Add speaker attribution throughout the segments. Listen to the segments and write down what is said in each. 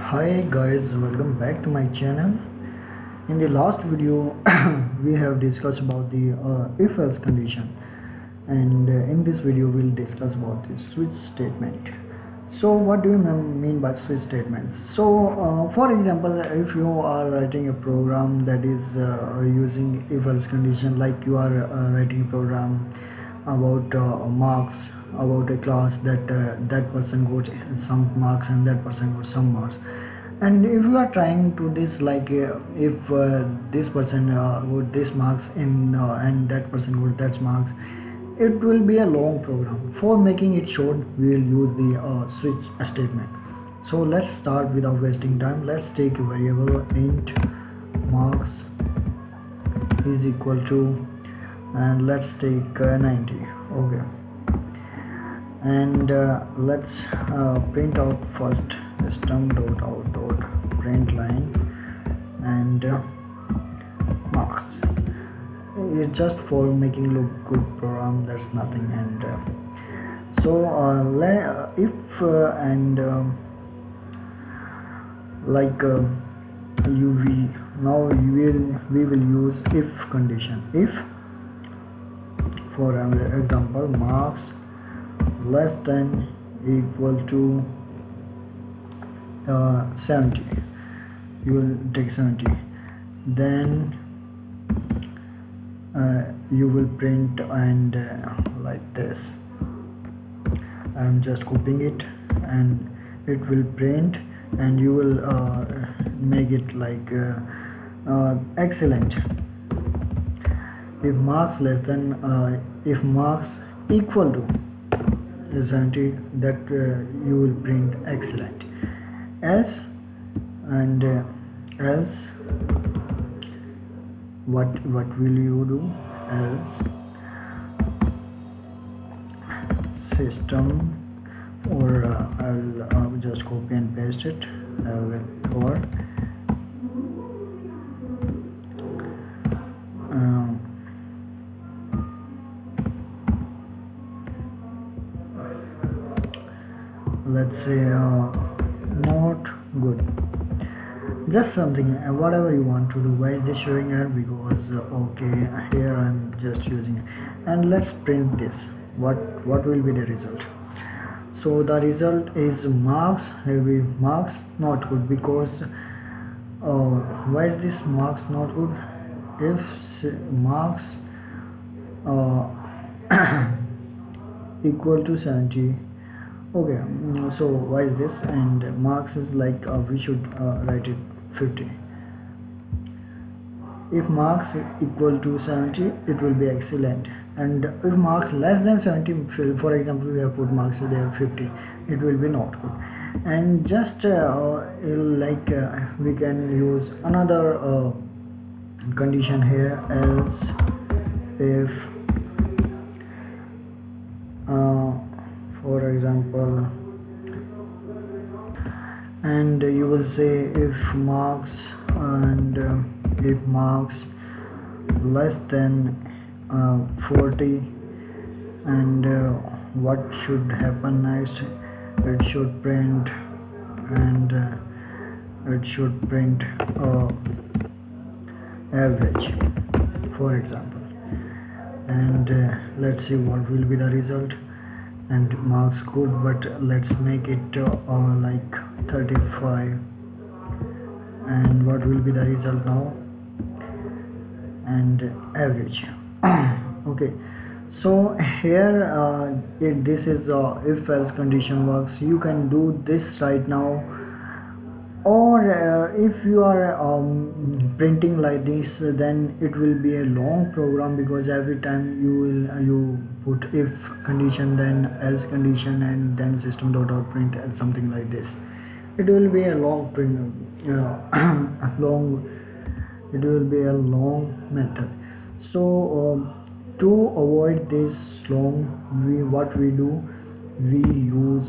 Speaker 1: Hi guys, welcome back to my channel. In the last video we have discussed about the if-else condition, and in this video we'll discuss about the switch statement. So what do you mean by switch statements? So for example, if you are writing a program that is using if-else condition, like you are writing a program about marks, about a class that that person got some marks and that person got some marks. And if you are trying to this, like if this person got this marks in and that person got that marks, it will be a long program. For making it short, we will use the switch statement. So let's start without wasting time. Let's take a variable int marks is equal to, and let's take 90. Okay, and let's print out first system.out.println and marks. It's just for making look good program, that's nothing. And if and like uv, now we will use if condition. If, for example, marks less than equal to 70, you will take 70, then you will print and like this. I'm just copying it and it will print, and you will make it like excellent. If marks less than if marks equal to 70, that you will print excellent. Else, and else what will you do? Else system, or I'll just copy and paste it, or let's say not good, just something, whatever you want to do. Why is this showing error? Because okay, here I'm just using it. And let's print this. What will be the result? So the result is marks heavy, marks not good. Because why is this marks not good? If marks equal to 70, okay, so why is this? And marks is like we should write it 50. If marks equal to 70, it will be excellent. And if marks less than 70, for example, we have put marks there 50, it will be not good. And just like we can use another condition here, else if for example, and you will say if marks, and if marks less than 40, and what should happen next? It should print, and it should print average, for example. And let's see what will be the result. And marks good, but let's make it like 35, and what will be the result now? And average. Okay, so here this is if else condition works. You can do this right now, or if you are printing like this, then it will be a long program, because every time you put if condition, then else condition, and then system.out.print and something like this. It will be a long print, it will be a long method. So to avoid this long, what we do, we use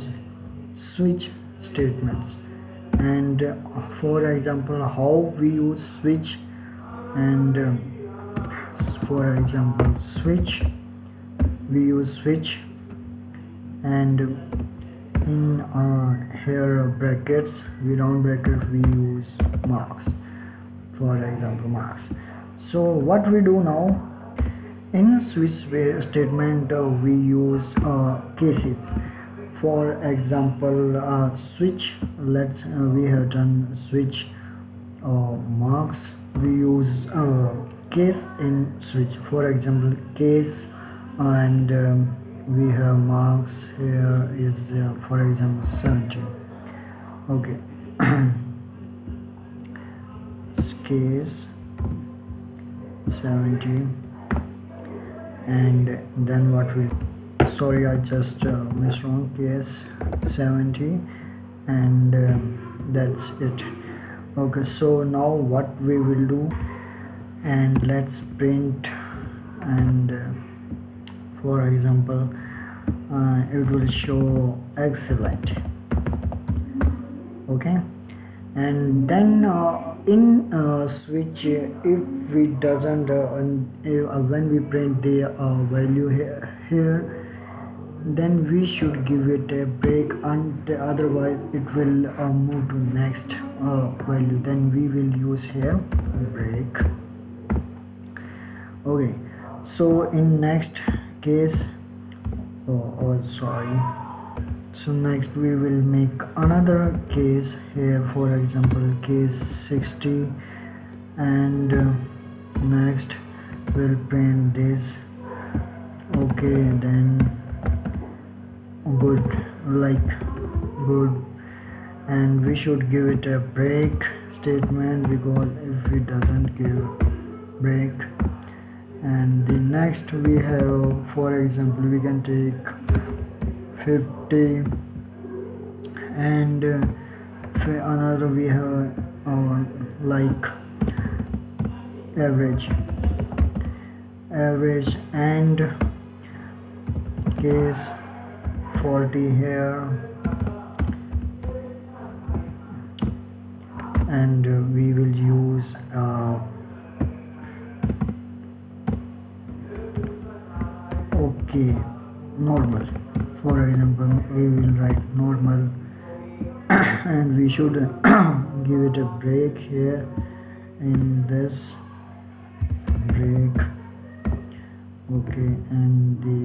Speaker 1: switch statements. And for example, how we use switch, and for example, switch, we use switch, and in here brackets, without brackets we use marks, for example marks. So what we do now, in switch statement we use cases. For example, switch, let's we have done switch marks, we use case in switch. For example case, and we have marks here is for example 70. Okay. Case 70, and then what we, sorry I just missed wrong, case 70, and that's it. Okay, so now what we will do, and let's print, and for example it will show excellent. Okay, and then in switch, if we doesn't when we print the value here, then we should give it a break, and otherwise it will move to next value, then we will use here break. Okay, so in next case, sorry, so next we will make another case here, for example case 60, and next we'll print this. Okay, then good, like good, and we should give it a break statement, because if it doesn't give break. And the next we have, for example we can take 50, and another we have like average, and case 40 here, and we will use okay normal. For example we will write normal and we should give it a break here in this break. Okay, and the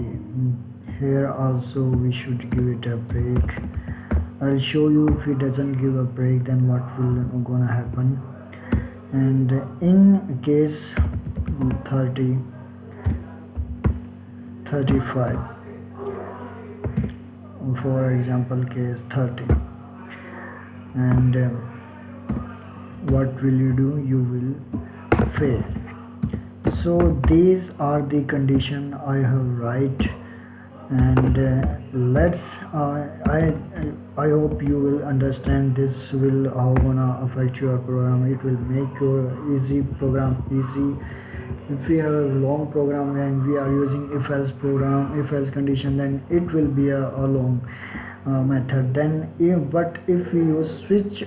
Speaker 1: here also we should give it a break. I'll show you if it doesn't give a break then what will gonna happen. And in case 30, 35, for example case 30, and what will you do? You will fail. So these are the condition I have write, and let's I hope you will understand this will how gonna affect your program. It will make your easy program easy. If we have a long program and we are using if else program, if else condition, then it will be a long method. Then but if we use switch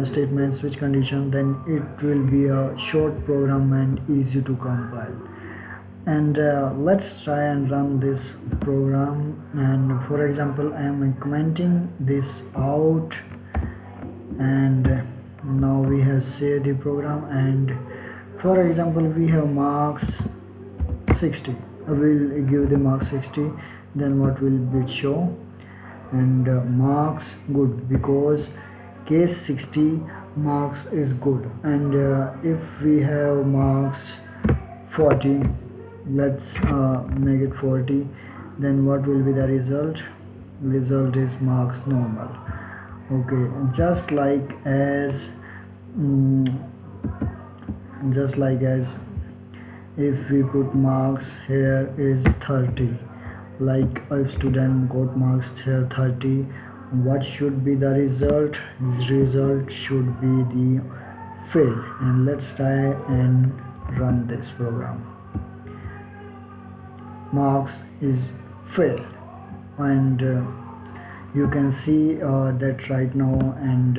Speaker 1: statement, switch condition, then it will be a short program and easy to compile. And let's try and run this program. And for example I am commenting this out, and now we have saved the program. And for example we have marks 60, I will give the mark 60, then what will be show? And marks good, because case 60 marks is good. And if we have marks 40, let's make it 40, then what will be the result? Result is marks normal. Okay, just like as if we put marks here is 30, like if student got marks here 30, what should be the result? His result should be the fail. And let's try and run this program. Marks is fail, and you can see that right now. And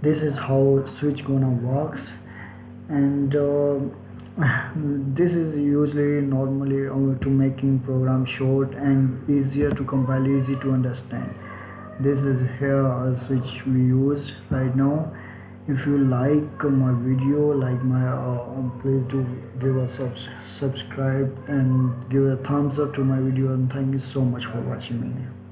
Speaker 1: this is how switch gonna works. And this is usually normally to making program short and easier to compile, easy to understand. This is here which we used right now. If you like my video, like my please do give a subscribe and give a thumbs up to my video, and thank you so much for watching me.